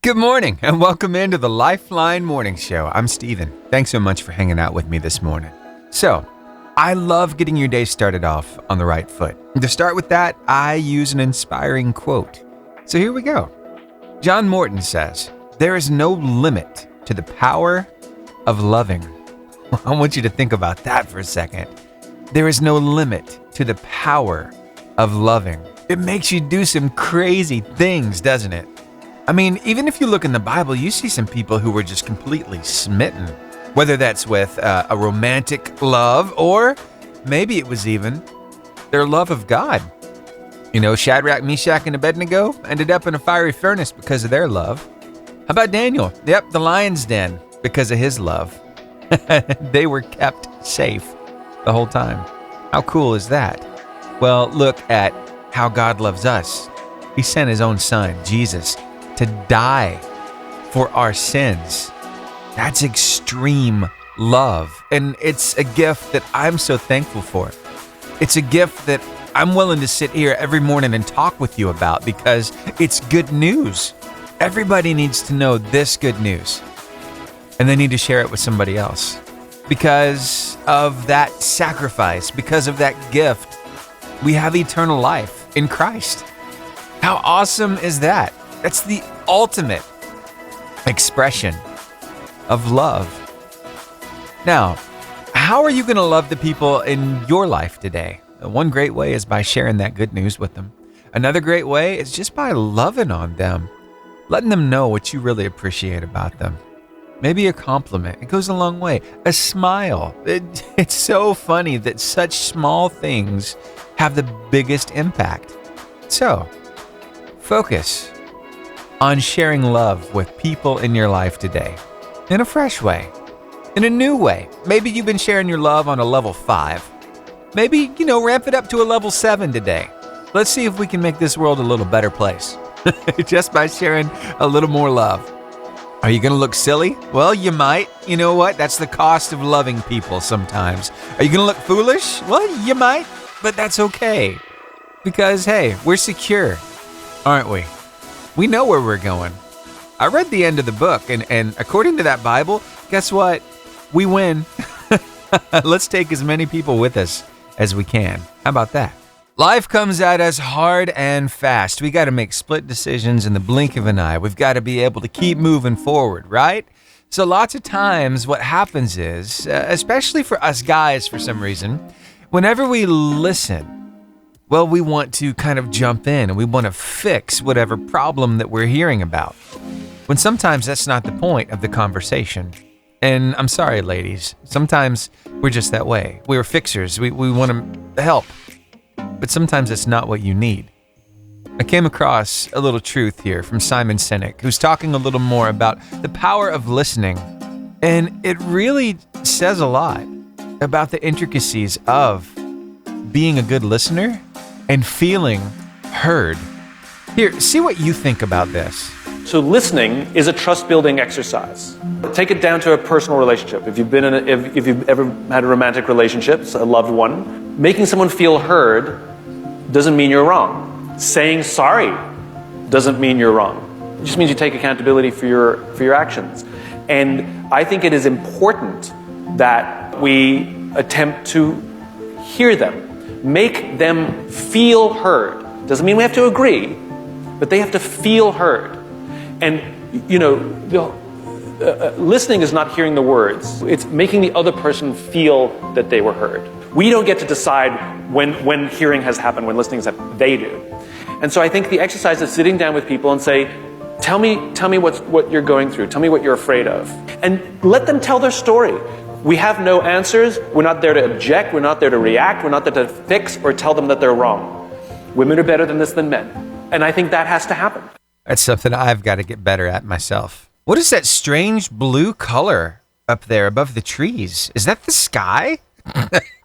Good morning and welcome into the Lifeline Morning Show. I'm Steven. Thanks so much for hanging out with me this morning. So, I love getting your day started off on the right foot. To start with that, I use an inspiring quote. So here we go. John Morton says, "There is no limit to the power of loving." I want you to think about that for a second. There is no limit to the power of loving. It makes you do some crazy things, doesn't it? I mean, even if you look in the Bible, you see some people who were just completely smitten, whether that's with a romantic love or maybe it was even their love of God. You know, Shadrach, Meshach, and Abednego ended up in a fiery furnace because of their love. How about Daniel? Yep, the lion's den because of his love. They were kept safe the whole time. How cool is that? Well, look at how God loves us. He sent his own son, Jesus, to die for our sins. That's extreme love. And it's a gift that I'm so thankful for. It's a gift that I'm willing to sit here every morning and talk with you about because it's good news. Everybody needs to know this good news. And they need to share it with somebody else. Because of that sacrifice, because of that gift, we have eternal life in Christ. How awesome is that? That's the ultimate expression of love. Now, how are you going to love the people in your life today? One great way is by sharing that good news with them. Another great way is just by loving on them, letting them know what you really appreciate about them. Maybe a compliment. It goes a long way. A smile. It's so funny that such small things have the biggest impact. So, focus on sharing love with people in your life today in a fresh way, in a new way. Maybe you've been sharing your love on a level 5. Maybe, ramp it up to a level 7 today. Let's see if we can make this world a little better place just by sharing a little more love. Are you going to look silly? Well, you might. You know what? That's the cost of loving people sometimes. Are you going to look foolish? Well, you might, but that's okay. Because, hey, we're secure, aren't we? We know where we're going. I read the end of the book, and according to that Bible, guess what? We win. Let's take as many people with us as we can. How about that? Life comes at us hard and fast. We got to make split decisions in the blink of an eye. We've got to be able to keep moving forward, right? So lots of times what happens is, especially for us guys for some reason, whenever we listen, well, we want to kind of jump in and we want to fix whatever problem that we're hearing about. When sometimes that's not the point of the conversation. And I'm sorry, ladies, sometimes we're just that way. We're fixers. We want to help. But sometimes it's not what you need. I came across a little truth here from Simon Sinek, who's talking a little more about the power of listening. And it really says a lot about the intricacies of being a good listener and feeling heard. Here, see what you think about this. So listening is a trust-building exercise. Take it down to a personal relationship. If you've ever had a romantic relationship, a loved one, making someone feel heard doesn't mean you're wrong. Saying sorry doesn't mean you're wrong. It just means you take accountability for your actions. And I think it is important that we attempt to hear them. Make them feel heard. Doesn't mean we have to agree, but they have to feel heard. And, listening is not hearing the words. It's making the other person feel that they were heard. We don't get to decide when hearing has happened, when listening has happened. They do. And so I think the exercise is sitting down with people and say, tell me what you're going through. Tell me what you're afraid of. And let them tell their story. We have no answers. We're not there to object. We're not there to react. We're not there to fix or tell them that they're wrong. Women are better than this than men. And I think that has to happen. That's something I've got to get better at myself. What is that strange blue color up there above the trees? Is that the sky?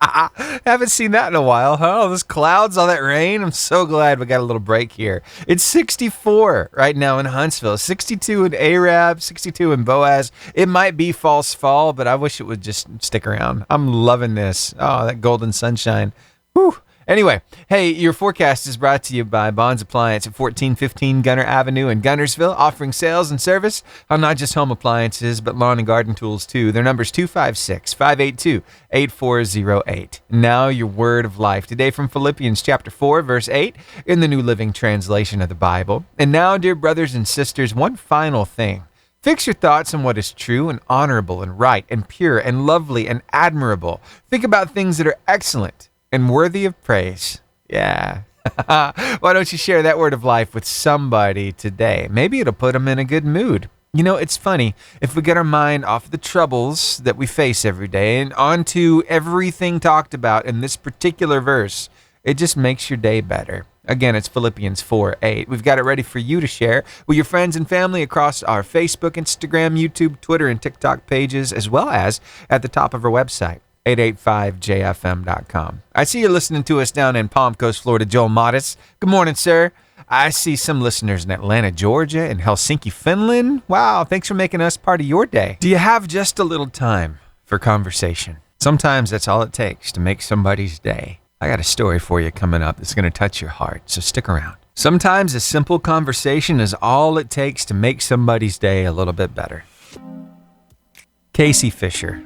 I haven't seen that in a while, huh? All those clouds, all that rain. I'm so glad we got a little break here. It's 64 right now in Huntsville, 62 in Arab, 62 in Boaz. It might be false fall, but I wish it would just stick around. I'm loving this. Oh, that golden sunshine. Whew. Anyway, hey, your forecast is brought to you by Bonds Appliance at 1415 Gunner Avenue in Gunnersville, offering sales and service on not just home appliances, but lawn and garden tools too. Their number is 256-582-8408. Now your word of life. Today from Philippians chapter 4, verse 8 in the New Living Translation of the Bible. And now, dear brothers and sisters, one final thing. Fix your thoughts on what is true and honorable and right and pure and lovely and admirable. Think about things that are excellent and worthy of praise. Yeah. Why don't you share that word of life with somebody today? Maybe it'll put them in a good mood. You know, it's funny. If we get our mind off the troubles that we face every day and onto everything talked about in this particular verse, it just makes your day better. Again, it's Philippians 4:8. We've got it ready for you to share with your friends and family across our Facebook, Instagram, YouTube, Twitter, and TikTok pages, as well as at the top of our website, 885jfm.com. I see you're listening to us down in Palm Coast, Florida. Joel Modis. Good morning, sir. I see some listeners in Atlanta, Georgia, and Helsinki, Finland. Wow, thanks for making us part of your day. Do you have just a little time for conversation? Sometimes that's all it takes to make somebody's day. I got a story for you coming up that's going to touch your heart, so stick around. Sometimes a simple conversation is all it takes to make somebody's day a little bit better. Casey Fisher.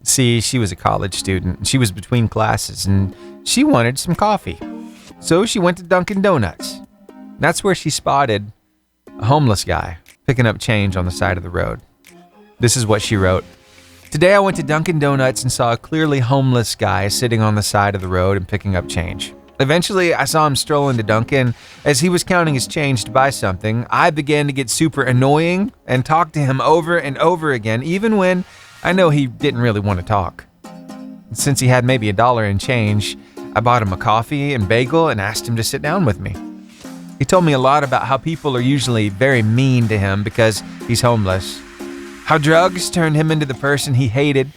See, she was a college student. She was between classes, and she wanted some coffee. So she went to Dunkin' Donuts. That's where she spotted a homeless guy picking up change on the side of the road. This is what she wrote. Today I went to Dunkin' Donuts and saw a clearly homeless guy sitting on the side of the road and picking up change. Eventually, I saw him stroll into Dunkin'. As he was counting his change to buy something, I began to get super annoying and talk to him over and over again, even when I know he didn't really want to talk. Since he had maybe $1 in change, I bought him a coffee and bagel and asked him to sit down with me. He told me a lot about how people are usually very mean to him because he's homeless. How drugs turned him into the person he hated.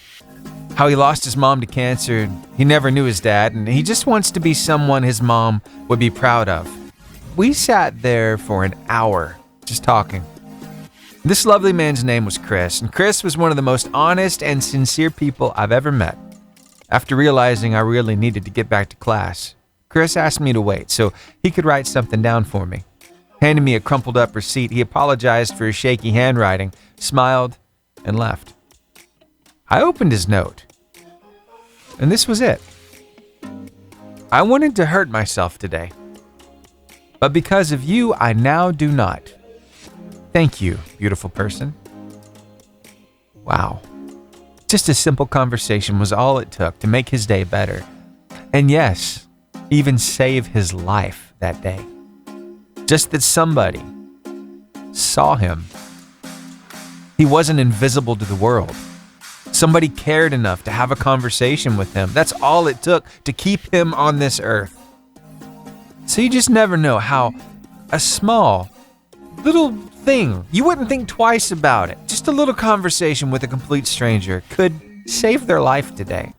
How he lost his mom to cancer. He never knew his dad, and he just wants to be someone his mom would be proud of. We sat there for an hour, just talking. This lovely man's name was Chris, and Chris was one of the most honest and sincere people I've ever met. After realizing I really needed to get back to class, Chris asked me to wait so he could write something down for me. Handing me a crumpled up receipt, he apologized for his shaky handwriting, smiled, and left. I opened his note, and this was it. I wanted to hurt myself today, but because of you, I now do not. Thank you, beautiful person. Wow. Just a simple conversation was all it took to make his day better. And yes, even save his life that day. Just that somebody saw him. He wasn't invisible to the world. Somebody cared enough to have a conversation with him. That's all it took to keep him on this earth. So you just never know how a small, little thing, you wouldn't think twice about it. Just a little conversation with a complete stranger could save their life today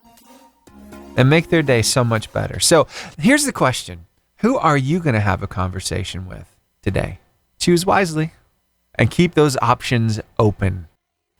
and make their day so much better. So here's the question. Who are you going to have a conversation with today? Choose wisely and keep those options open.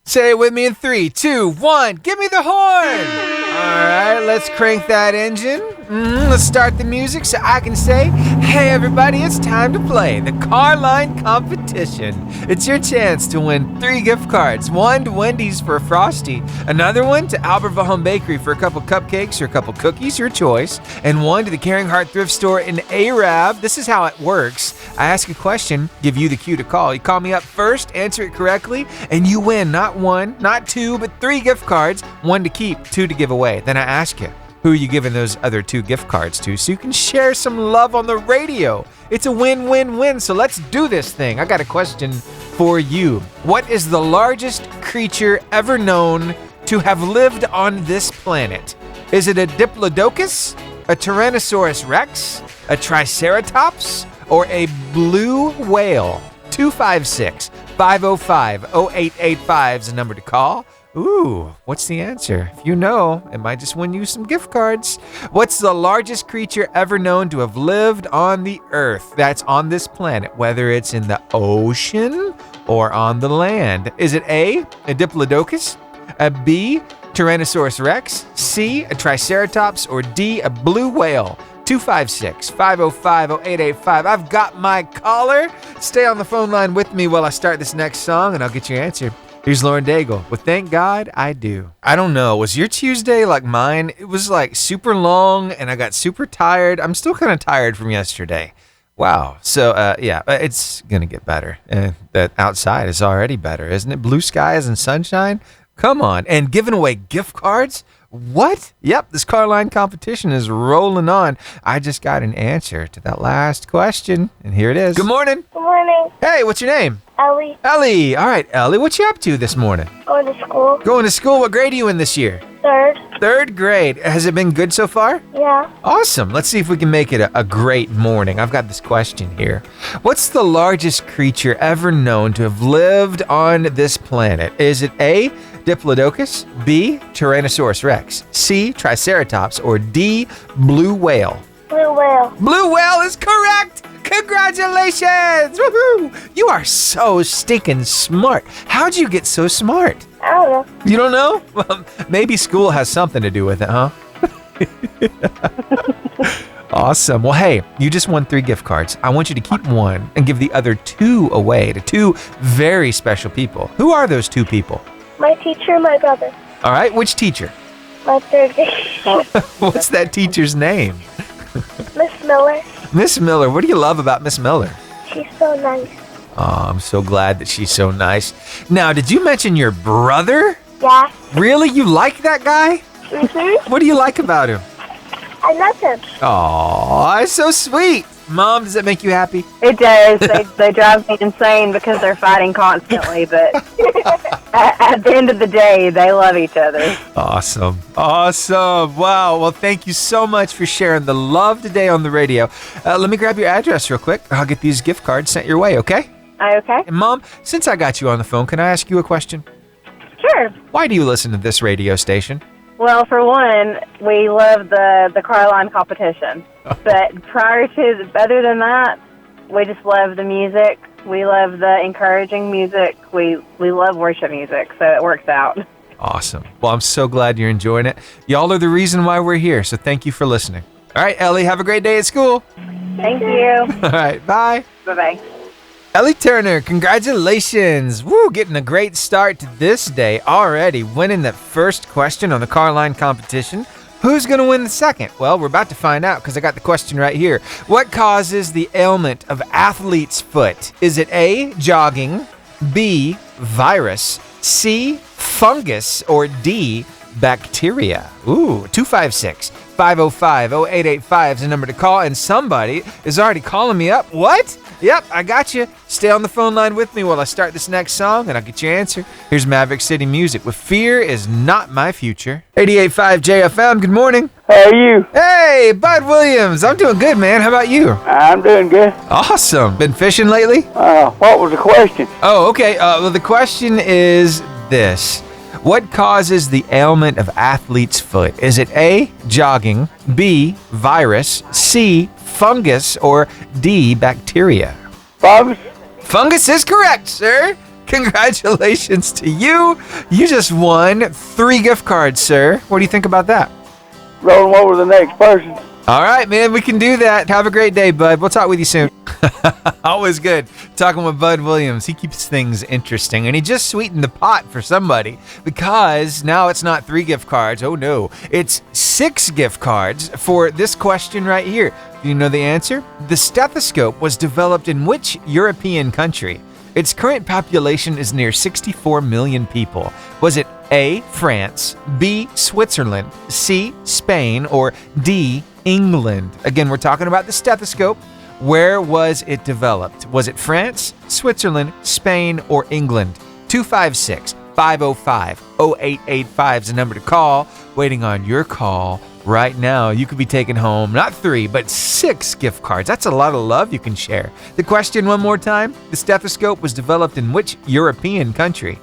Say it with me in 3, 2, 1. Give me the horn. All right, let's crank that engine. Let's start the music so I can say, hey everybody, it's time to play the Carline competition. It's your chance to win 3 gift cards. 1 to Wendy's for a Frosty, another one to Albertville Home Bakery for a couple cupcakes or a couple cookies, your choice, and 1 to the Caring Heart Thrift Store in Arab. This is how it works. I ask a question, give you the cue to call. You call me up first, answer it correctly, and you win not 1, not 2, but 3 gift cards, 1 to keep, 2 to give away. Then I ask you, who are you giving those other 2 gift cards to so you can share some love on the radio? It's a win-win-win, so let's do this thing. I got a question for you. What is the largest creature ever known to have lived on this planet? Is it a Diplodocus, a Tyrannosaurus Rex, a Triceratops, or a blue whale? 256-505-0885 is the number to call. Ooh, what's the answer? If you know, it might just win you some gift cards. What's the largest creature ever known to have lived on the earth that's on this planet, whether it's in the ocean or on the land? Is it A, a Diplodocus, a B, Tyrannosaurus Rex, C, a Triceratops, or D, a blue whale? 256-505-0885. I've got my caller. Stay on the phone line with me while I start this next song, and I'll get your answer. Here's Lauren Daigle with Thank God I Do. I don't know. Was your Tuesday like mine? It was like super long, and I got super tired. I'm still kind of tired from yesterday. Wow. So, it's going to get better. That outside is already better, isn't it? Blue skies and sunshine? Come on. And giving away gift cards? What? Yep, this car line competition is rolling on. I just got an answer to that last question, and here it is. Good morning. Good morning, Hey, what's your name? Ellie. Ellie. All right, Ellie, what you up to this morning? Going to school. Going to school. What grade are you in this year? Third. Third grade. Has it been good so far? Yeah. Awesome. Let's see if we can make it a great morning. I've got this question here. What's the largest creature ever known to have lived on this planet? Is it A, Diplodocus, B, Tyrannosaurus Rex, C, Triceratops, or D, blue whale? Blue whale. Blue whale is correct! Congratulations! Woohoo! You are so stinking smart. How'd you get so smart? I don't know. You don't know? Well, maybe school has something to do with it, huh? Awesome. Well, hey, you just won 3 gift cards. I want you to keep one and give the other 2 away to 2 very special people. Who are those 2 people? My teacher and my brother. All right, which teacher? My third grade. What's that teacher's name? Miss Miller. Miss Miller. What do you love about Miss Miller? She's so nice. Oh, I'm so glad that she's so nice. Now, did you mention your brother? Yeah. Really? You like that guy? Mm-hmm. What do you like about him? I love him. Oh, it's so sweet. Mom, does that make you happy? It does. They drive me insane because they're fighting constantly, but at the end of the day, they love each other. Awesome. Awesome. Wow. Well, thank you so much for sharing the love today on the radio. Let me grab your address real quick. I'll get these gift cards sent your way, okay? Okay. And Mom, since I got you on the phone, can I ask you a question? Sure. Why do you listen to this radio station? Well, for one, we love the car line competition. But other than that, we just love the music. We love the encouraging music. We love worship music, so it works out. Awesome. Well, I'm so glad you're enjoying it. Y'all are the reason why we're here, so thank you for listening. All right, Ellie, have a great day at school. Thank you. All right, bye. Bye-bye. Ellie Turner, congratulations. Woo, getting a great start to this day already, winning that first question on the car line competition. Who's going to win the second? Well, we're about to find out because I got the question right here. What causes the ailment of athlete's foot? Is it A, jogging, B, virus, C, fungus, or D, bacteria? Ooh, 256-505-0885 is the number to call, and somebody is already calling me up. What? Yep, I got you. Stay on the phone line with me while I start this next song, and I'll get your answer. Here's Maverick City Music with Fear Is Not My Future. 88.5 JFM, good morning. How are you? Hey, Bud Williams. I'm doing good, man. How about you? I'm doing good. Awesome. Been fishing lately? What was the question? Oh, okay. Well, the question is this. What causes the ailment of athlete's foot? Is it A, jogging, B, virus, C, fungus, or D, bacteria? Fungus? Fungus is correct, sir. Congratulations to you. You just won 3 gift cards, sir. What do you think about that? Roll them over to the next person. All right, man, we can do that. Have a great day, bud. We'll talk with you soon. Always good talking with Bud Williams. He keeps things interesting, and he just sweetened the pot for somebody because now it's not 3 gift cards. Oh, no. It's 6 gift cards for this question right here. Do you know the answer? The stethoscope was developed in which European country? Its current population is near 64 million people. Was it A, France, B, Switzerland, C, Spain, or D, England? Again, we're talking about the stethoscope. Where was it developed? Was it France, Switzerland, Spain, or England? 256-505-0885 is the number to call. Waiting on your call right now. You could be taking home not 3, but 6 gift cards. That's a lot of love you can share. The question one more time. The stethoscope was developed in which European country?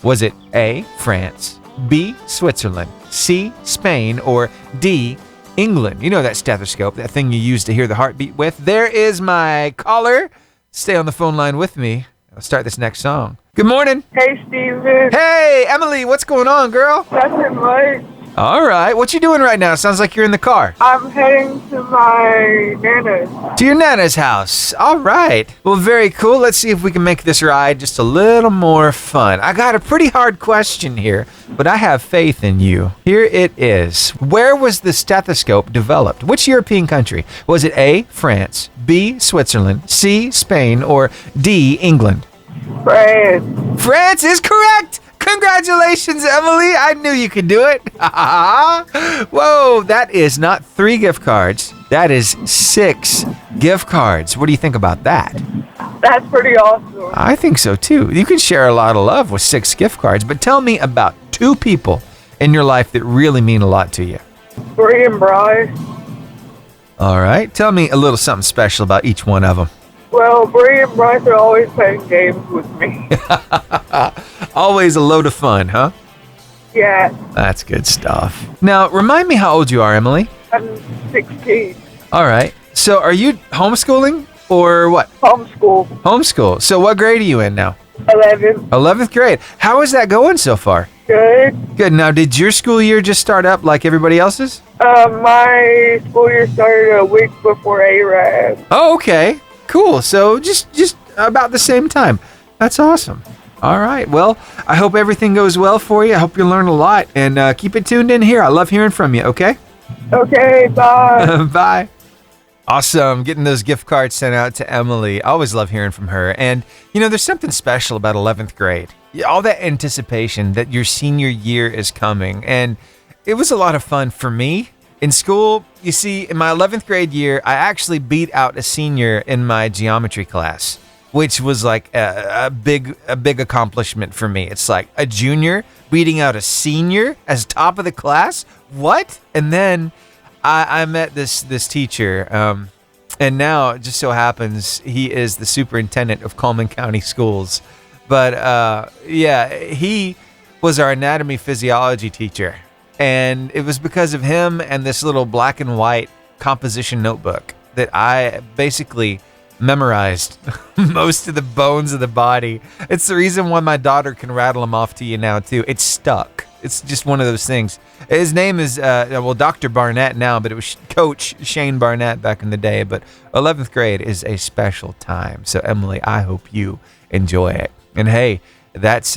Was it A, France, B, Switzerland, C, Spain, or D, England? You know that stethoscope, that thing you use to hear the heartbeat with. There is my caller. Stay on the phone line with me. I'll start this next song. Good morning. Hey, Steven. Hey, Emily, what's going on, girl? Nothing much. All right. What you doing right now? Sounds like you're in the car. I'm heading to my nana's. To your Nana's house. All right. Well, very cool. Let's see if we can make this ride just a little more fun. I got a pretty hard question here, but I have faith in you. Here it is. Where was the stethoscope developed? Which European country? Was it A, France, B, Switzerland, C, Spain, or D, England? France. France is correct. Congratulations, Emily. I knew you could do it. Whoa, that is not 3 gift cards. That is 6 gift cards. What do you think about that? That's pretty awesome. I think so too. You can share a lot of love with 6 gift cards, but tell me about 2 people in your life that really mean a lot to you. Bree and Bryce. All right. Tell me a little something special about each one of them. Well, Bree and Bryce are always playing games with me. Always a load of fun, huh? Yeah, That's good stuff. Now, remind me how old you are, Emily. I'm 16. All right. So are you homeschooling or what? Homeschool. Homeschool. So what grade are you in now? 11. 11th grade. How is that going so far? Good. Good. Now, did your school year just start up like everybody else's? My school year started a week before ARAB. Oh, okay. Cool. So just about the same time. That's awesome. All right. Well, I hope everything goes well for you. I hope you learn a lot. And keep it tuned in here. I love hearing from you, okay? Okay, bye. Bye. Awesome. Getting those gift cards sent out to Emily. I always love hearing from her. And, you know, there's something special about 11th grade. All that anticipation that your senior year is coming. And it was a lot of fun for me. In school, you see, in my 11th grade year, I actually beat out a senior in my geometry class, which was like a big accomplishment for me. It's like a junior beating out a senior as top of the class. What? And then I met this teacher, and now it just so happens he is the superintendent of Coleman County Schools. But yeah, he was our anatomy physiology teacher. And it was because of him and this little black and white composition notebook that I basically memorized most of the bones of the body. It's the reason why my daughter can rattle them off to you now, too. It's stuck. It's just one of those things. His name is, Dr. Barnett now, but it was Coach Shane Barnett back in the day. But 11th grade is a special time. So, Emily, I hope you enjoy it. And, hey, that's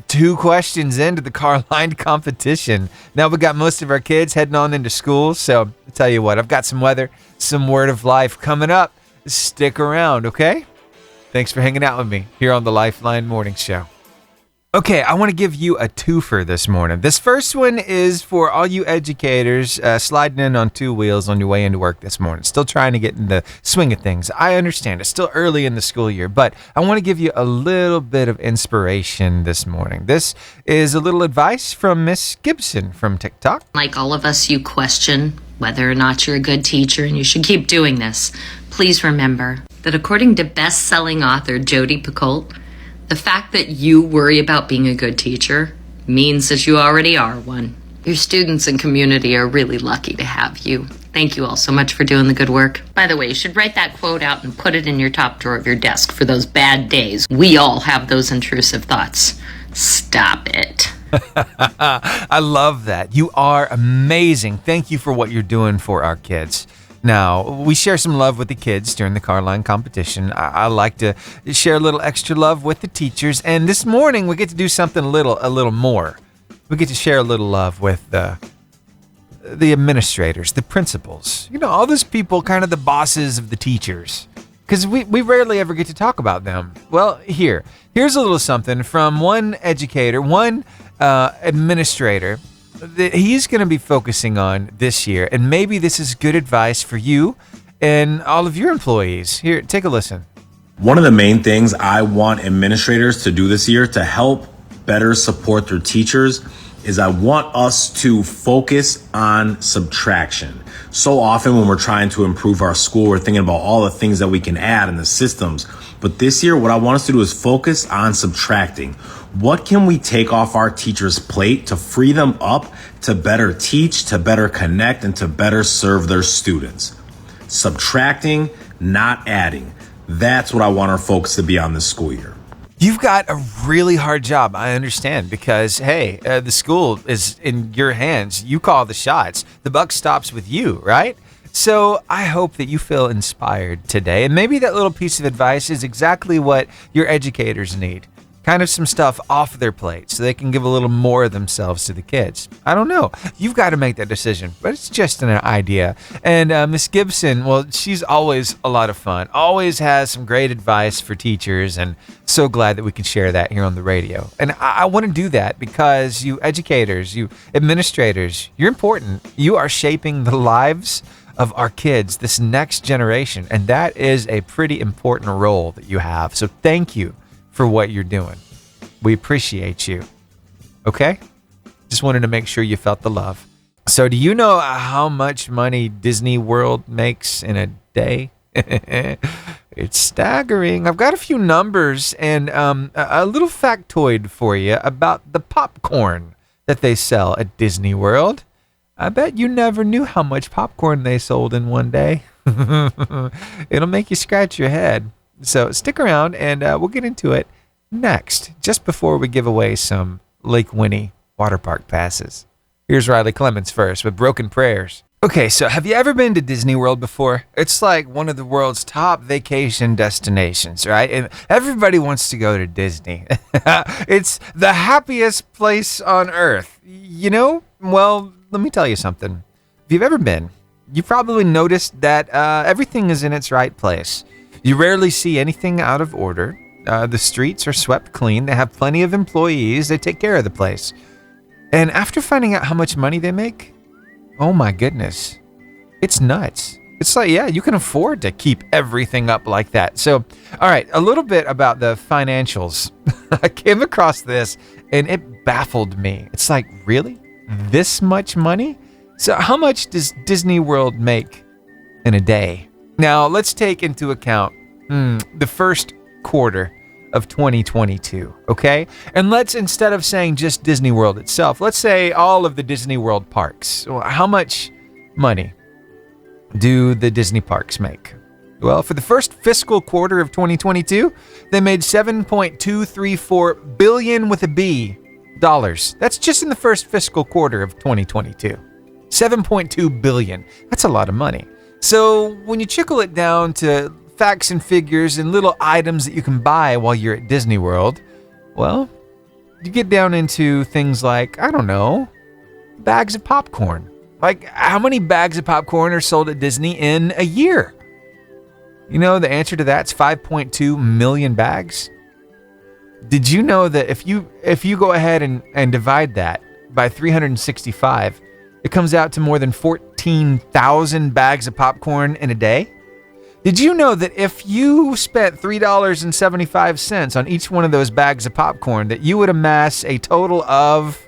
2 questions into the car line competition. Now we got most of our kids heading on into school. So I'll tell you what, I've got some weather, some word of life coming up. Stick around, okay? Thanks for hanging out with me here on the Lifeline Morning Show. Okay, I want to give you a twofer this morning. This first one is for all you educators sliding in on 2 wheels on your way into work this morning. Still trying to get in the swing of things. I understand it's still early in the school year, but I want to give you a little bit of inspiration this morning. This is a little advice from Miss Gibson from TikTok. Like all of us, you question whether or not you're a good teacher, and you should keep doing this. Please remember that according to best-selling author Jodi Picoult, the fact that you worry about being a good teacher means that you already are one. Your students and community are really lucky to have you. Thank you all so much for doing the good work. By the way, you should write that quote out and put it in your top drawer of your desk for those bad days. We all have those intrusive thoughts. Stop it. I love that. You are amazing. Thank you for what you're doing for our kids. Now, we share some love with the kids during the car line competition. I like to share a little extra love with the teachers. And this morning, we get to do something a little more. We get to share a little love with the administrators, the principals. You know, all those people, kind of the bosses of the teachers. Because we rarely ever get to talk about them. Well, here's a little something from one educator, one administrator that he's going to be focusing on this year. And maybe this is good advice for you and all of your employees. Here, take a listen. One of the main things I want administrators to do this year to help better support their teachers is I want us to focus on subtraction. So often when we're trying to improve our school, we're thinking about all the things that we can add in the systems. But this year, what I want us to do is focus on subtracting. What can we take off our teachers' plate to free them up to better teach, to better connect, and to better serve their students? Subtracting, not adding. That's what I want our focus to be on this school year. You've got a really hard job, I understand, because, hey, the school is in your hands. You call the shots. The buck stops with you, right? So I hope that you feel inspired today. And maybe that little piece of advice is exactly what your educators need. Kind of some stuff off their plate so they can give a little more of themselves to the kids. I don't know. You've got to make that decision, but it's just an idea. And Miss Gibson, well, she's always a lot of fun, always has some great advice for teachers, and so glad that we can share that here on the radio. And I want to do that because you educators, you administrators, you're important. You are shaping the lives of our kids, this next generation, and that is a pretty important role that you have. So thank you for what you're doing. We appreciate you. Okay? Just wanted to make sure you felt the love. So do you know how much money Disney World makes in a day? It's staggering. I've got a few numbers and a little factoid for you about the popcorn that they sell at Disney World. I bet you never knew how much popcorn they sold in one day. It'll make you scratch your head. So stick around and we'll get into it next, just before we give away some Lake Winnie water park passes. Here's Riley Clements first with Broken Prayers. Okay, so have you ever been to Disney World before? It's like one of the world's top vacation destinations, right? And everybody wants to go to Disney. It's the happiest place on earth. You know? Well, let me tell you something. If you've ever been, you've probably noticed that everything is in its right place. You rarely see anything out of order. The streets are swept clean. They have plenty of employees. They take care of the place. And after finding out how much money they make, oh my goodness, it's nuts. It's like, yeah, you can afford to keep everything up like that. So, all right, a little bit about the financials. I came across this and it baffled me. It's like, really? This much money? So how much does Disney World make in a day? Now, let's take into account the first quarter of 2022, okay? And let's, instead of saying just Disney World itself, let's say all of the Disney World parks. How much money do the Disney parks make? Well, for the first fiscal quarter of 2022, they made $7.234 billion with a B dollars. That's just in the first fiscal quarter of 2022. $7.2 billion. That's a lot of money. So when you trickle it down to facts and figures and little items that you can buy while you're at Disney World, well, you get down into things like, I don't know, bags of popcorn. Like, how many bags of popcorn are sold at Disney in a year? You know, the answer to that's 5.2 million bags. Did you know that if you go ahead and divide that by 365, it comes out to more than 14,000 bags of popcorn in a day? Did you know that if you spent $3.75 on each one of those bags of popcorn, that you would amass a total of,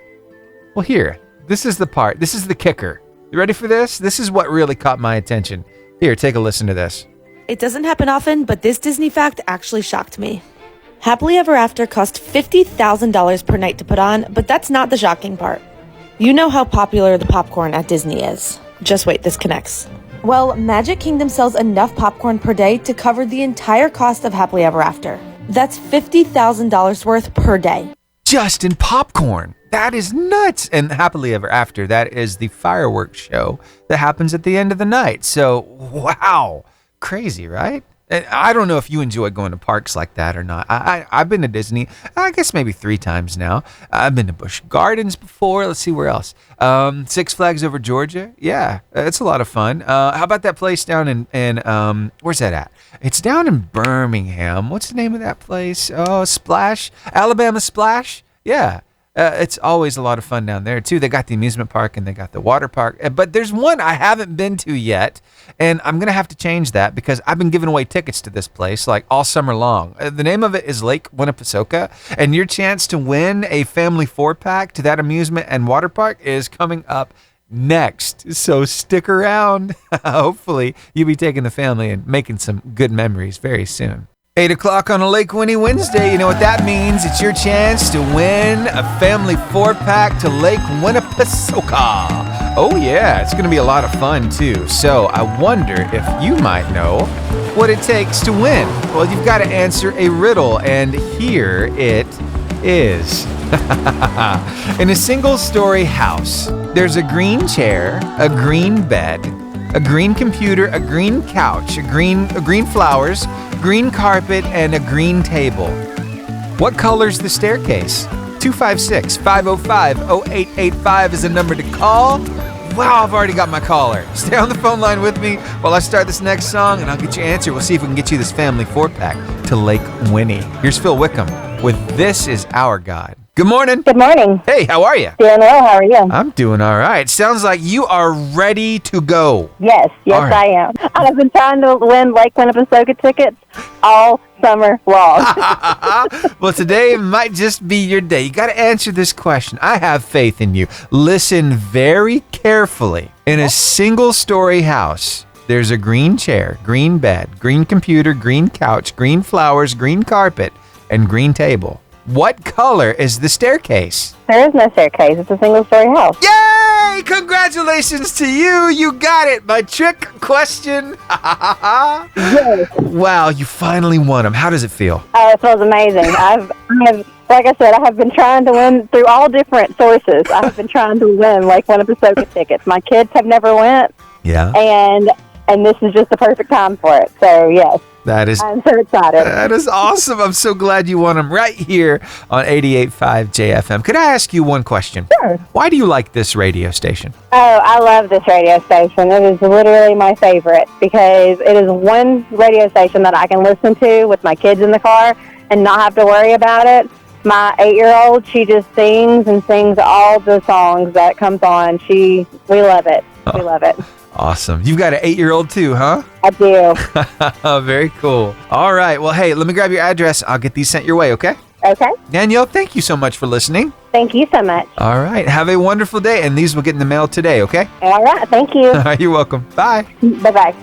well, here, this is the part, this is the kicker. You ready for this? This is what really caught my attention. Here, take a listen to this. It doesn't happen often, but this Disney fact actually shocked me. Happily Ever After cost $50,000 per night to put on, but that's not the shocking part. You know how popular the popcorn at Disney is. Just wait, this connects. Well, Magic Kingdom sells enough popcorn per day to cover the entire cost of Happily Ever After. That's $50,000 worth per day. Just in popcorn. That is nuts. And Happily Ever After, that is the fireworks show that happens at the end of the night. So, wow. Crazy, right? And I don't know if you enjoy going to parks like that or not. I've been to Disney, I guess maybe 3 times now. I've been to Busch Gardens before. Let's see where else. Six Flags Over Georgia. Yeah, it's a lot of fun. How about that place down in where's that at? It's down in Birmingham. What's the name of that place? Oh, Splash. Alabama Splash. Yeah. It's always a lot of fun down there, too. They got the amusement park and they got the water park. But there's one I haven't been to yet, and I'm going to have to change that because I've been giving away tickets to this place like all summer long. The name of it is Lake Winnipesaukee, and your chance to win a family 4-pack to that amusement and water park is coming up next. So stick around. Hopefully, you'll be taking the family and making some good memories very soon. 8 o'clock on a Lake Winnie Wednesday. You know what that means. It's your chance to win a family 4-pack to Lake Winnipesaukee. Oh yeah, it's going to be a lot of fun too. So I wonder if you might know what it takes to win. Well, you've got to answer a riddle, and here it is. In a single-story house, there's a green chair, a green bed, a green computer, a green couch, green flowers, green carpet, and a green table. What color's the staircase? 256-505-0885 is the number to call. Wow, I've already got my caller. Stay on the phone line with me while I start this next song, and I'll get your answer. We'll see if we can get you this family 4-pack to Lake Winnie. Here's Phil Wickham with This Is Our God. Good morning. Good morning. Hey, how are you? Doing well. How are you? I'm doing all right. Sounds like you are ready to go. Yes, All right. I am. I've been trying to win Lake Winnepesaukah tickets all summer long. Well, today might just be your day. You got to answer this question. I have faith in you. Listen very carefully. In a single-story house, there's a green chair, green bed, green computer, green couch, green flowers, green carpet, and green table. What color is the staircase? There is no staircase. It's a single-story house. Yay! Congratulations to you. You got it. My trick question. Yes. Wow, you finally won them. How does it feel? Oh, it feels amazing. Like I said, I have been trying to win through all different sources. I have been trying to win Lake Winnepesaukah tickets. My kids have never went, Yeah. and this is just the perfect time for it. So, yes. I'm so excited. That is awesome. I'm so glad you won them right here on 88.5 JFM. Could I ask you one question? Sure. Why do you like this radio station? Oh, I love this radio station. It is literally my favorite because it is one radio station that I can listen to with my kids in the car and not have to worry about it. My 8-year-old, she just sings and sings all the songs that comes on. We love it. We love it. Awesome. You've got an 8-year-old too, huh? I do. Very cool. All right. Well, hey, let me grab your address. I'll get these sent your way, okay? Okay. Danielle, thank you so much for listening. Thank you so much. All right. Have a wonderful day, and these will get in the mail today, okay? All right. Thank you. You're welcome. Bye. Bye-bye.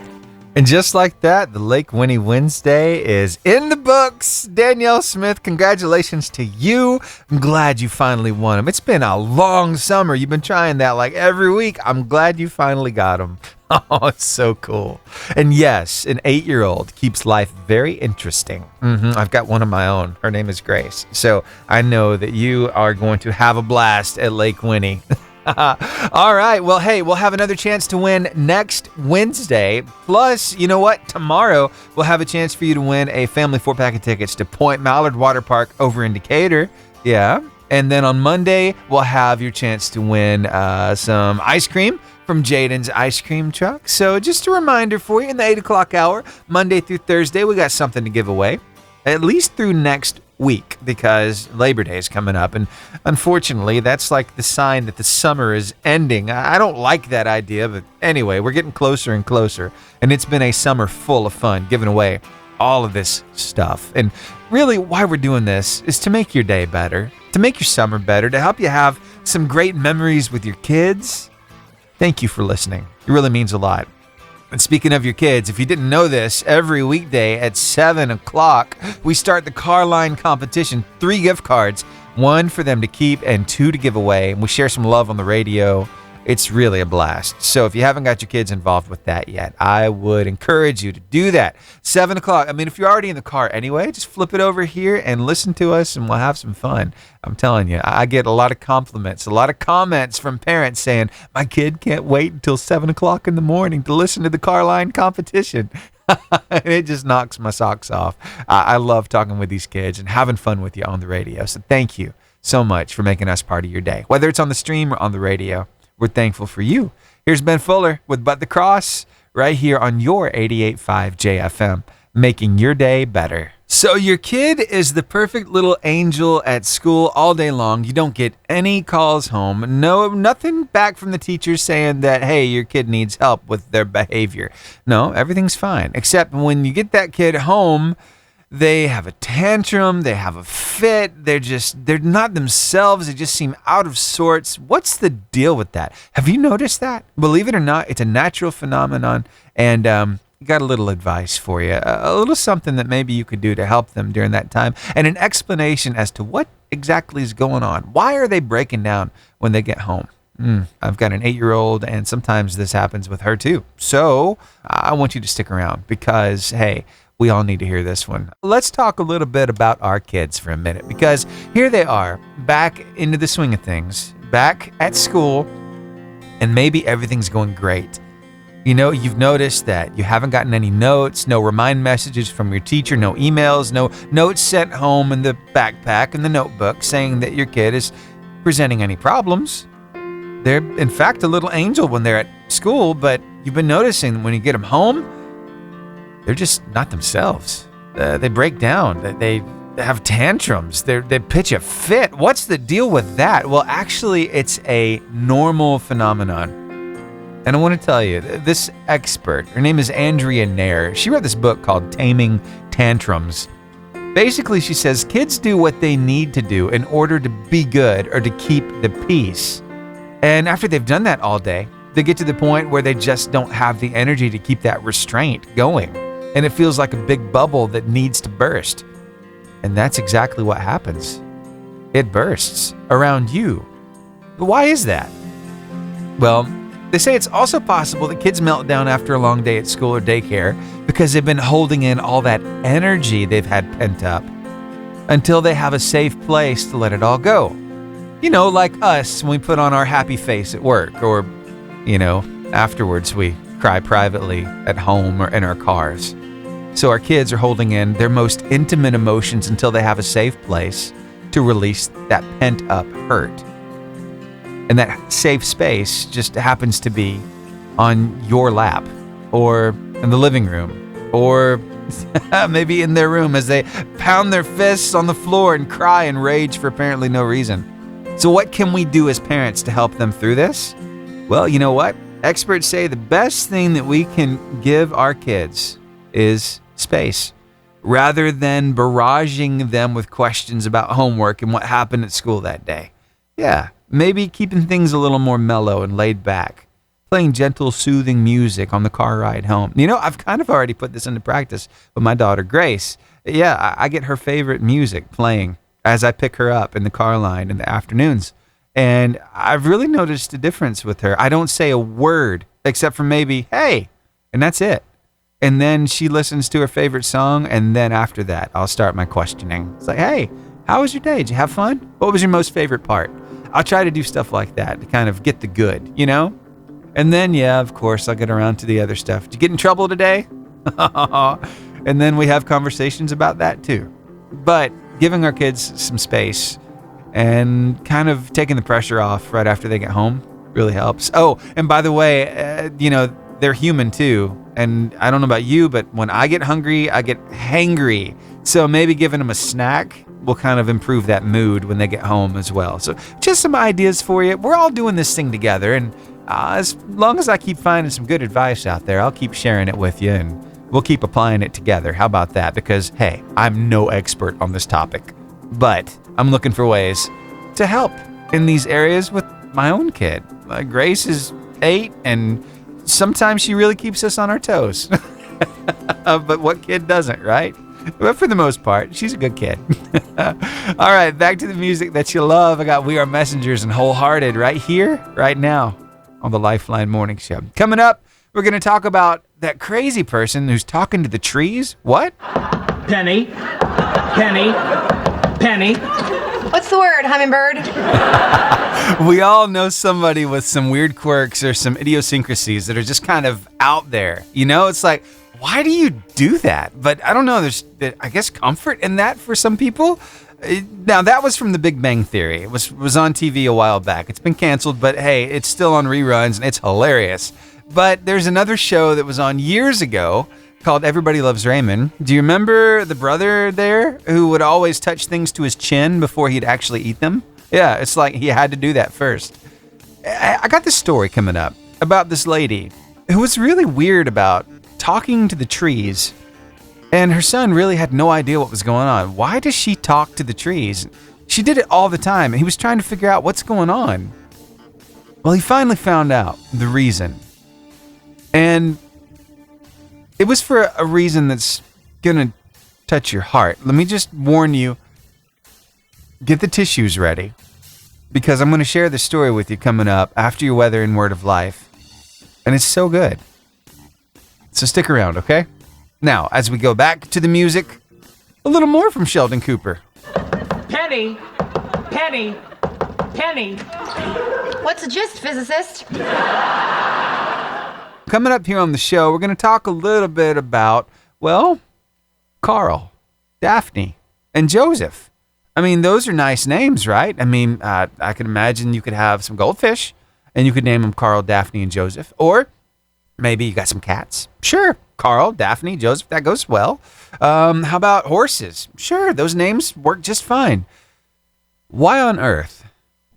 And just like that, the Lake Winnie Wednesday is in the books. Danielle Smith, congratulations to you. I'm glad you finally won them. It's been a long summer. You've been trying that like every week. I'm glad you finally got them. Oh, it's so cool. And yes, an 8-year-old keeps life very interesting. I've got one of my own. Her name is Grace. So I know that you are going to have a blast at Lake Winnie. All right. Well, hey, we'll have another chance to win next Wednesday. Plus, you know what? Tomorrow, we'll have a chance for you to win a family 4-pack of tickets to Point Mallard Water Park over in Decatur. Yeah. And then on Monday, we'll have your chance to win some ice cream from Jaden's Ice Cream Truck. So just a reminder for you, in the 8 o'clock hour, Monday through Thursday, we got something to give away, at least through next week, because Labor Day is coming up. And unfortunately, that's like the sign that the summer is ending. I don't like that idea, but anyway, we're getting closer and closer. And it's been a summer full of fun, giving away all of this stuff. And really, why we're doing this is to make your day better, to make your summer better, to help you have some great memories with your kids. Thank you for listening. It really means a lot. And speaking of your kids, if you didn't know this, every weekday at 7 o'clock, we start the car line competition. 3 gift cards, 1 for them to keep and 2 to give away. And we share some love on the radio. It's really a blast. So if you haven't got your kids involved with that yet, I would encourage you to do that. 7 o'clock. I mean, if you're already in the car anyway, just flip it over here and listen to us and we'll have some fun. I'm telling you, I get a lot of compliments, a lot of comments from parents saying, my kid can't wait until 7 o'clock in the morning to listen to the car line competition. It just knocks my socks off. I love talking with these kids and having fun with you on the radio. So thank you so much for making us part of your day, whether it's on the stream or on the radio. We're thankful for you. Here's Ben Fuller with But the Cross right here on your 88.5 JFM, making your day better. So your kid is the perfect little angel at school all day long. You don't get any calls home. No, nothing back from the teachers saying that, hey, your kid needs help with their behavior. No, everything's fine. Except when you get that kid home, they have a tantrum, they have a fit, they're not themselves, they just seem out of sorts. What's the deal with that? Have you noticed that? Believe it or not, it's a natural phenomenon, and got a little advice for you, a little something that maybe you could do to help them during that time, and an explanation as to what exactly is going on. Why are they breaking down when they get home? I've got an 8-year-old, and sometimes this happens with her too. So I want you to stick around because, hey, we all need to hear this one. Let's talk a little bit about our kids for a minute, because here they are, back into the swing of things, back at school, and maybe everything's going great. You know, you've noticed that you haven't gotten any notes, no remind messages from your teacher, no emails, no notes sent home in the backpack and the notebook saying that your kid is presenting any problems. They're, in fact, a little angel when they're at school, but you've been noticing when you get them home, they're just not themselves. They break down. They have tantrums. They pitch a fit. What's the deal with that? Well, actually, it's a normal phenomenon. And I want to tell you, this expert, her name is Andrea Nair. She wrote this book called Taming Tantrums. Basically, she says kids do what they need to do in order to be good or to keep the peace. And after they've done that all day, they get to the point where they just don't have the energy to keep that restraint going. And it feels like a big bubble that needs to burst. And that's exactly what happens. It bursts around you. But why is that? Well, they say it's also possible that kids melt down after a long day at school or daycare because they've been holding in all that energy they've had pent up until they have a safe place to let it all go. You know, like us when we put on our happy face at work, or, you know, afterwards we cry privately at home or in our cars. So our kids are holding in their most intimate emotions until they have a safe place to release that pent-up hurt. And that safe space just happens to be on your lap, or in the living room, or maybe in their room as they pound their fists on the floor and cry and rage for apparently no reason. So what can we do as parents to help them through this? Well, you know what? Experts say the best thing that we can give our kids is space, rather than barraging them with questions about homework and what happened at school that day. Yeah, maybe keeping things a little more mellow and laid back, playing gentle, soothing music on the car ride home. You know, I've kind of already put this into practice with my daughter, Grace. Yeah, I get her favorite music playing as I pick her up in the car line in the afternoons. And I've really noticed a difference with her. I don't say a word except for maybe, hey, and that's it. And then she listens to her favorite song, and then after that, I'll start my questioning. It's like, hey, how was your day? Did you have fun? What was your most favorite part? I'll try to do stuff like that to kind of get the good, you know? And then, yeah, of course, I'll get around to the other stuff. Did you get in trouble today? And then we have conversations about that too. But giving our kids some space and kind of taking the pressure off right after they get home really helps. Oh, and by the way, you know, they're human too. And I don't know about you, but when I get hungry, I get hangry. So maybe giving them a snack will kind of improve that mood when they get home as well. So just some ideas for you. We're all doing this thing together. And as long as I keep finding some good advice out there, I'll keep sharing it with you and we'll keep applying it together. How about that? Because, hey, I'm no expert on this topic, but I'm looking for ways to help in these areas with my own kid. Grace is 8 and sometimes she really keeps us on our toes. But what kid doesn't, right? But for the most part, she's a good kid. All right, back to the music that you love. I got We Are Messengers and Wholehearted right here, right now on the Lifeline Morning Show. Coming up, we're going to talk about that crazy person who's talking to the trees. What? Penny. Penny. Penny. What's the word, hummingbird? We all know somebody with some weird quirks or some idiosyncrasies that are just kind of out there. You know, it's like, why do you do that? But I don't know, there's, I guess, comfort in that for some people. Now, that was from The Big Bang Theory. It was on TV a while back. It's been canceled, but hey, it's still on reruns and it's hilarious. But there's another show that was on years ago called Everybody Loves Raymond. Do you remember the brother there who would always touch things to his chin before he'd actually eat them? Yeah, it's like he had to do that first. I got this story coming up about this lady who was really weird about talking to the trees, and her son really had no idea what was going on. Why does she talk to the trees? She did it all the time, and he was trying to figure out what's going on. Well, he finally found out the reason. And it was for a reason that's gonna touch your heart. Let me just warn you, get the tissues ready, because I'm going to share the story with you coming up after your weather and word of life. And it's so good. So stick around, okay? Now, as we go back to the music, a little more from Sheldon Cooper. Penny! Penny! Penny! What's the gist, physicist? Coming up here on the show, we're going to talk a little bit about, well, Carl, Daphne, and Joseph. I mean, those are nice names, right? I mean, I can imagine you could have some goldfish, and you could name them Carl, Daphne, and Joseph. Or maybe you got some cats. Sure, Carl, Daphne, Joseph, that goes well. How about horses? Sure, those names work just fine. Why on earth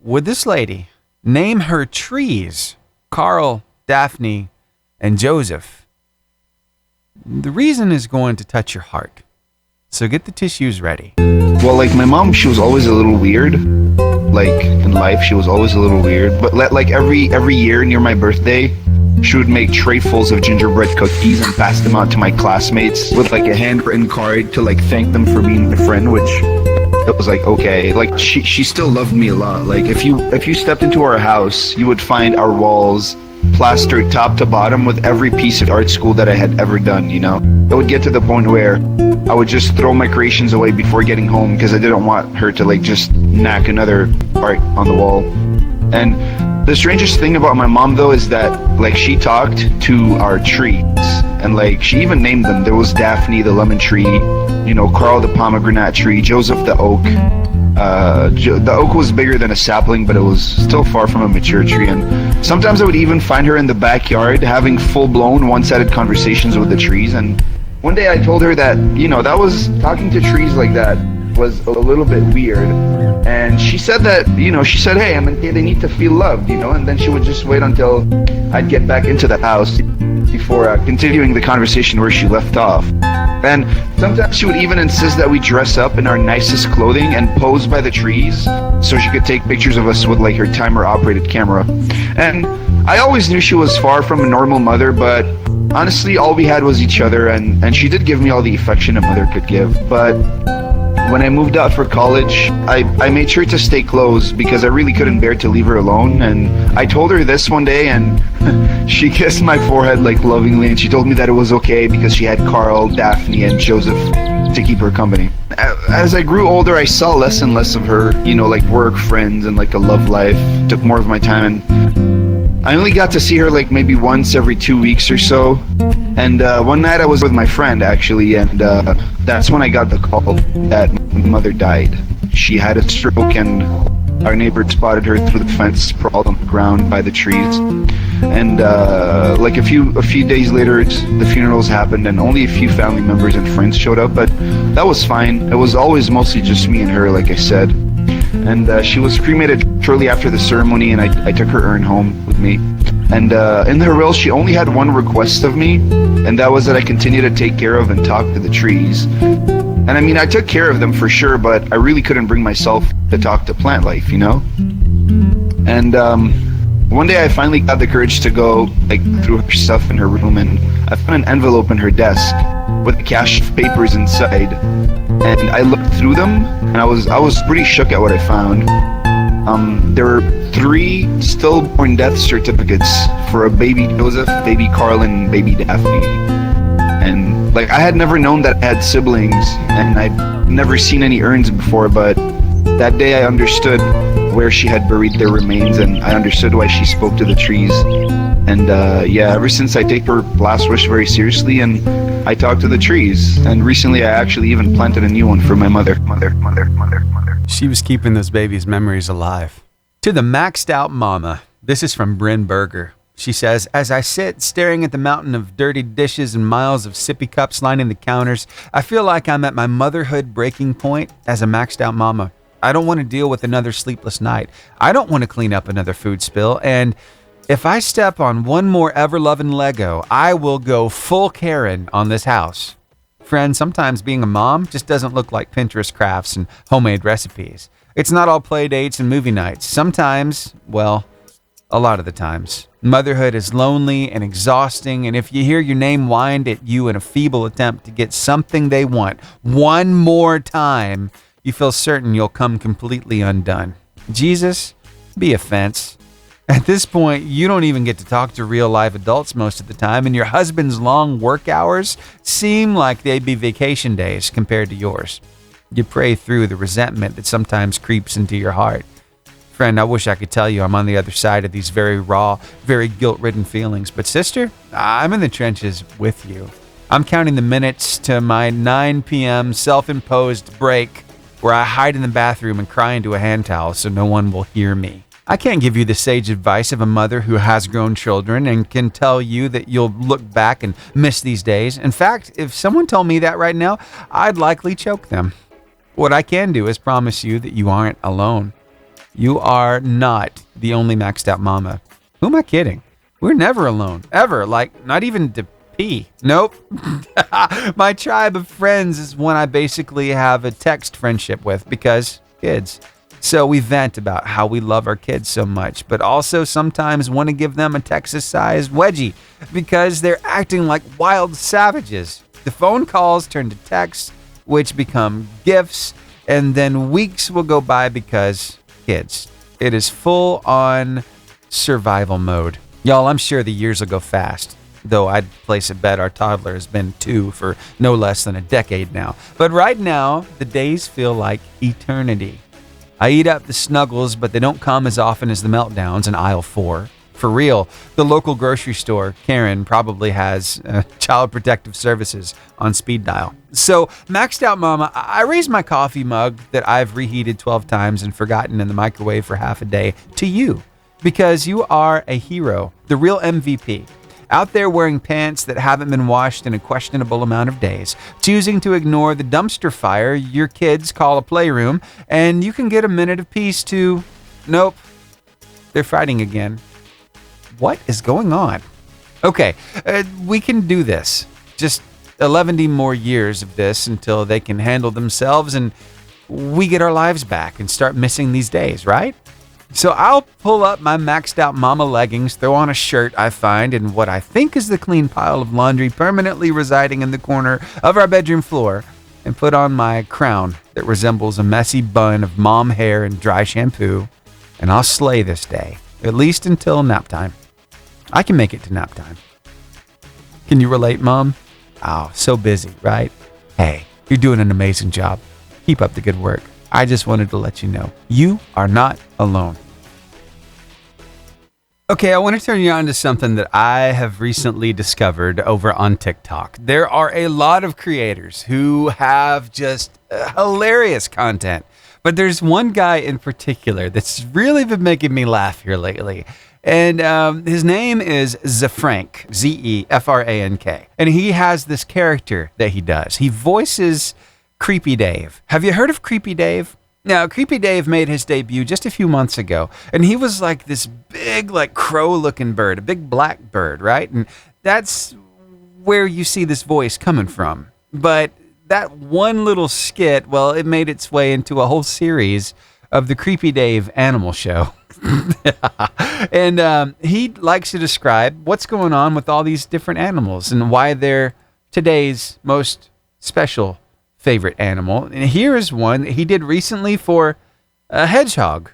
would this lady name her trees Carl, Daphne, and Joseph? The reason is going to touch your heart. So get the tissues ready. Well, like my mom, she was always a little weird. Like in life, she was always a little weird. But like every year near my birthday, she would make trayfuls of gingerbread cookies and pass them out to my classmates with like a handwritten card to like thank them for being my friend, which it was like, okay, like she still loved me a lot. Like if you stepped into our house, you would find our walls plastered top to bottom with every piece of art school that I had ever done, you know? It would get to the point where I would just throw my creations away before getting home because I didn't want her to like just knack another art on the wall. And the strangest thing about my mom though is that like she talked to our trees and like she even named them. There was Daphne the lemon tree, you know, Carl the pomegranate tree, Joseph the oak. The oak was bigger than a sapling, but it was still far from a mature tree. And sometimes I would even find her in the backyard having full-blown one-sided conversations with the trees. And one day I told her that, you know, that was talking to trees like that was a little bit weird. And she said that, you know, she said, hey, they need to feel loved, you know, and then she would just wait until I'd get back into the house before continuing the conversation where she left off. And sometimes she would even insist that we dress up in our nicest clothing and pose by the trees so she could take pictures of us with like her timer-operated camera. And I always knew she was far from a normal mother, but honestly, all we had was each other, and she did give me all the affection a mother could give. But when I moved out for college, I made sure to stay close because I really couldn't bear to leave her alone. And I told her this one day, and she kissed my forehead like lovingly, and she told me that it was okay because she had Carl, Daphne, and Joseph to keep her company. As I grew older, I saw less and less of her, you know, like work, friends, and like a love life took more of my time. And I only got to see her like maybe once every 2 weeks or so. And one night I was with my friend actually, and that's when I got the call that my mother died. She had a stroke, and our neighbor spotted her through the fence, sprawled on the ground by the trees. And like a few days later, the funerals happened, and only a few family members and friends showed up. But that was fine. It was always mostly just me and her, like I said. And she was cremated shortly after the ceremony, and I took her urn home with me. And in her will, she only had one request of me, and that was that I continue to take care of and talk to the trees. And I mean, I took care of them for sure, but I really couldn't bring myself to talk to plant life, you know? And one day I finally got the courage to go like through her stuff in her room, and I found an envelope in her desk with a cache of papers inside. And I looked through them, and I was pretty shook at what I found. There were 3 stillborn death certificates for a baby Joseph, baby Carl, and baby Daphne. And like I had never known that I had siblings, and I'd never seen any urns before, but that day I understood where she had buried their remains, and I understood why she spoke to the trees. And yeah, ever since I take her last wish very seriously, and I talk to the trees. And recently I actually even planted a new one for my mother. She was keeping those babies' memories alive. To the maxed out mama, this is from Bryn Berger. She says, as I sit staring at the mountain of dirty dishes and miles of sippy cups lining the counters, I feel like I'm at my motherhood breaking point as a maxed out mama. I don't want to deal with another sleepless night. I don't want to clean up another food spill. And if I step on one more ever-loving Lego, I will go full Karen on this house. Friends, sometimes being a mom just doesn't look like Pinterest crafts and homemade recipes. It's not all play dates and movie nights. Sometimes, well, a lot of the times, motherhood is lonely and exhausting, and if you hear your name whined at you in a feeble attempt to get something they want one more time, you feel certain you'll come completely undone. Jesus be a fence. At this point, you don't even get to talk to real live adults most of the time, and your husband's long work hours seem like they'd be vacation days compared to yours. You pray through the resentment that sometimes creeps into your heart. Friend, I wish I could tell you I'm on the other side of these very raw, very guilt-ridden feelings, but sister, I'm in the trenches with you. I'm counting the minutes to my 9 p.m. self-imposed break where I hide in the bathroom and cry into a hand towel so no one will hear me. I can't give you the sage advice of a mother who has grown children and can tell you that you'll look back and miss these days. In fact, if someone told me that right now, I'd likely choke them. What I can do is promise you that you aren't alone. You are not the only maxed out mama. Who am I kidding? We're never alone, ever, like not even to pee. Nope. My tribe of friends is one I basically have a text friendship with because kids. So we vent about how we love our kids so much, but also sometimes want to give them a Texas-sized wedgie because they're acting like wild savages. The phone calls turn to texts, which become gifts, and then weeks will go by because kids. It is full-on survival mode. Y'all, I'm sure the years will go fast, though I'd place a bet our toddler has been 2 for no less than a decade now. But right now, the days feel like eternity. I eat up the snuggles, but they don't come as often as the meltdowns in aisle 4. For real, the local grocery store, Karen, probably has Child Protective Services on speed dial. So, maxed out mama, I raise my coffee mug that I've reheated 12 times and forgotten in the microwave for half a day to you, because you are a hero, the real MVP. Out there wearing pants that haven't been washed in a questionable amount of days, choosing to ignore the dumpster fire your kids call a playroom, and you can get a minute of peace to, nope, they're fighting again. What is going on? Okay, we can do this. Just 11 more years of this until they can handle themselves and we get our lives back and start missing these days, right? So I'll pull up my maxed out mama leggings, throw on a shirt I find in what I think is the clean pile of laundry permanently residing in the corner of our bedroom floor, and put on my crown that resembles a messy bun of mom hair and dry shampoo, and I'll slay this day, at least until nap time. I can make it to nap time. Can you relate, Mom? Oh, so busy, right? Hey, you're doing an amazing job. Keep up the good work. I just wanted to let you know, you are not alone. Okay, I want to turn you on to something that I have recently discovered over on TikTok. There are a lot of creators who have just hilarious content, but there's one guy in particular that's really been making me laugh here lately. And his name is Zefrank, Zefrank. And he has this character that he does. He voices Creepy Dave. Have you heard of Creepy Dave? Now, Creepy Dave made his debut just a few months ago, and he was like this big, like crow-looking bird, a big black bird, right? And that's where you see this voice coming from. But that one little skit, well, it made its way into a whole series of the Creepy Dave Animal Show. And he likes to describe what's going on with all these different animals and why they're today's most special favorite animal. And here is one that he did recently for a hedgehog.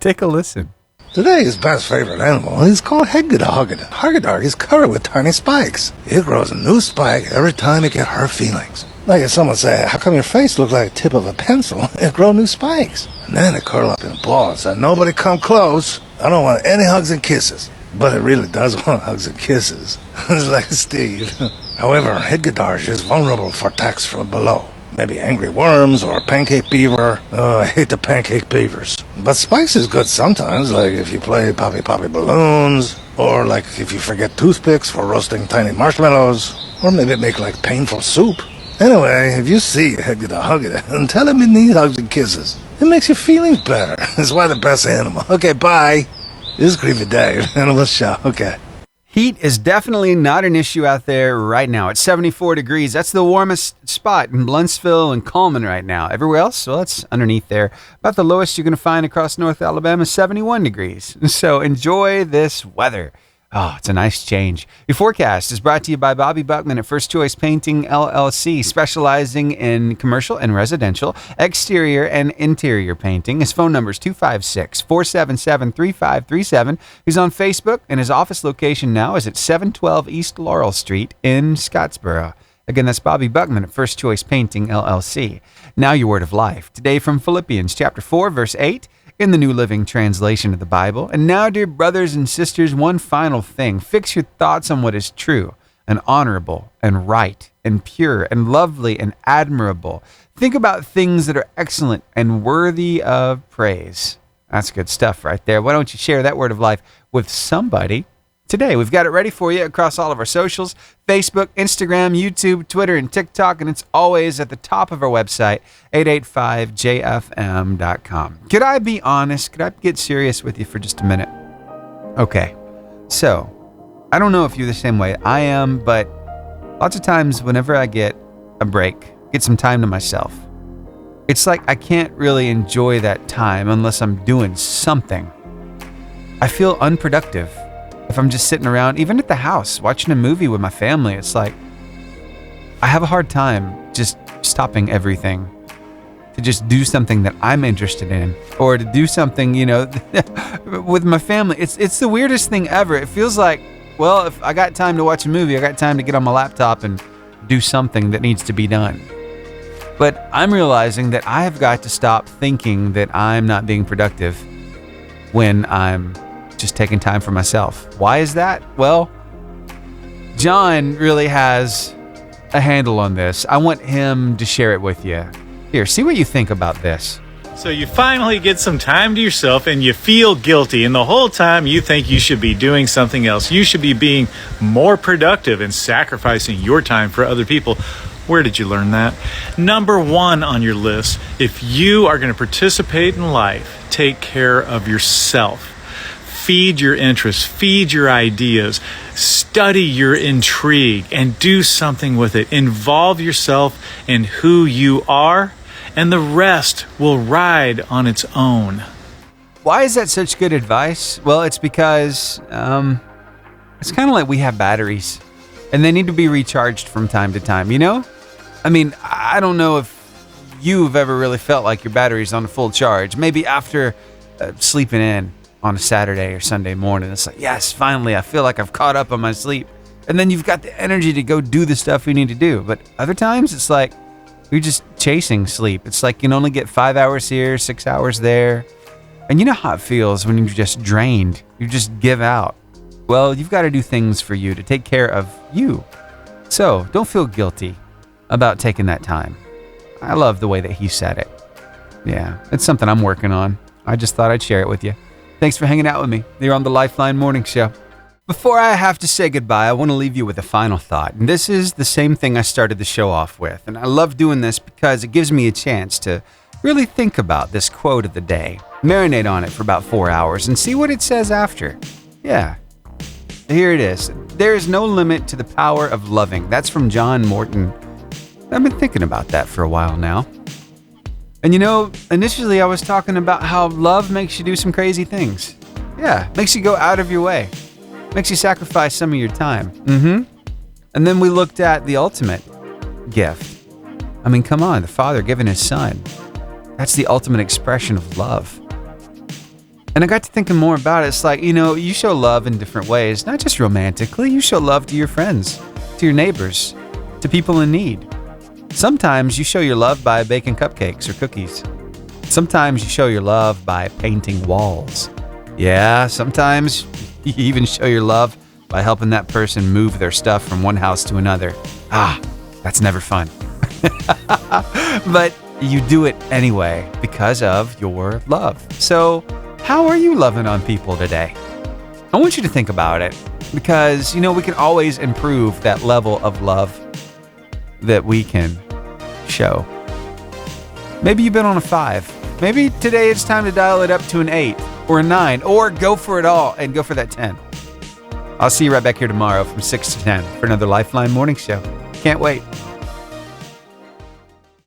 Take a listen. Today's best favorite animal is called Haggadog. Haggadog is covered with tiny spikes. It grows a new spike every time it gets hurt feelings. Like if someone say, how come your face looks like the tip of a pencil? It grows new spikes. And then it curl up in balls and nobody come close. I don't want any hugs and kisses. But it really does want hugs and kisses. It's like Steve. However, Haggadog is vulnerable for attacks from below. Maybe angry worms or pancake beaver. Oh, I hate the pancake beavers. But spikes is good sometimes, like if you play Poppy Poppy balloons, or like if you forget toothpicks for roasting tiny marshmallows, or maybe make like painful soup. Anyway, if you see Haggadog, and tell him he needs hugs and kisses. It makes your feelings better. It's why the best animal. Okay, bye. This is Creepy Dave, Animal Show. Okay. Heat is definitely not an issue out there right now. It's 74 degrees. That's the warmest spot in Blunsville and Coleman right now. Everywhere else, well, it's underneath there. About the lowest you're going to find across North Alabama is 71 degrees. So enjoy this weather. Oh, it's a nice change. Your forecast is brought to you by Bobby Buckman at First Choice Painting, LLC, specializing in commercial and residential, exterior and interior painting. His phone number is 256-477-3537. He's on Facebook, and his office location now is at 712 East Laurel Street in Scottsboro. Again, that's Bobby Buckman at First Choice Painting, LLC. Now your word of life. Today from Philippians chapter 4, verse 8. In the New Living Translation of the Bible. And now, dear brothers and sisters, one final thing. Fix your thoughts on what is true and honorable and right and pure and lovely and admirable. Think about things that are excellent and worthy of praise. That's good stuff right there. Why don't you share that word of life with somebody today? We've got it ready for you across all of our socials, Facebook, Instagram, YouTube, Twitter, and TikTok, and it's always at the top of our website, 885jfm.com. Could I be honest? Could I get serious with you for just a minute? Okay, so I don't know if you're the same way I am, but lots of times whenever I get a break, get some time to myself, it's like I can't really enjoy that time unless I'm doing something. I feel unproductive. If I'm just sitting around, even at the house, watching a movie with my family, it's like I have a hard time just stopping everything to just do something that I'm interested in, or to do something, with my family. It's the weirdest thing ever. It feels like, well, if I got time to watch a movie, I got time to get on my laptop and do something that needs to be done. But I'm realizing that I have got to stop thinking that I'm not being productive when I'm just taking time for myself. Why is that? Well, John really has a handle on this. I want him to share it with you. Here, see what you think about this. So you finally get some time to yourself and you feel guilty, and the whole time you think you should be doing something else. You should be being more productive and sacrificing your time for other people. Where did you learn that? Number 1 on your list, if you are going to participate in life, take care of yourself. Feed your interests, feed your ideas, study your intrigue, and do something with it. Involve yourself in who you are, and the rest will ride on its own. Why is that such good advice? Well, it's because it's kind of like we have batteries, and they need to be recharged from time to time, I mean, I don't know if you've ever really felt like your battery's on a full charge. Maybe after sleeping in on a Saturday or Sunday morning, it's like, yes, finally, I feel like I've caught up on my sleep. And then you've got the energy to go do the stuff you need to do. But other times, it's like you're just chasing sleep. It's like you can only get 5 hours here, 6 hours there. And you know how it feels when you're just drained. You just give out. Well, you've got to do things for you to take care of you. So don't feel guilty about taking that time. I love the way that he said it. Yeah, it's something I'm working on. I just thought I'd share it with you. Thanks for hanging out with me. You're on the Lifeline Morning Show. Before I have to say goodbye, I want to leave you with a final thought. And this is the same thing I started the show off with. And I love doing this because it gives me a chance to really think about this quote of the day, marinate on it for about 4 hours, and see what it says after. Yeah. Here it is. There is no limit to the power of loving. That's from John Morton. I've been thinking about that for a while now. And initially I was talking about how love makes you do some crazy things. Yeah, makes you go out of your way. Makes you sacrifice some of your time. And then we looked at the ultimate gift. I mean, come on, the Father giving His Son. That's the ultimate expression of love. And I got to thinking more about it. It's like, you show love in different ways, not just romantically. You show love to your friends, to your neighbors, to people in need. Sometimes you show your love by baking cupcakes or cookies. Sometimes you show your love by painting walls. Yeah, sometimes you even show your love by helping that person move their stuff from one house to another. That's never fun. But you do it anyway because of your love. So how are you loving on people today? I want you to think about it because, we can always improve that level of love that we can show. Maybe you've been on a 5. Maybe today it's time to dial it up to an 8 or a 9, or go for it all and go for that 10. I'll see you right back here tomorrow from 6 to 10 for another Lifeline Morning Show. Can't wait.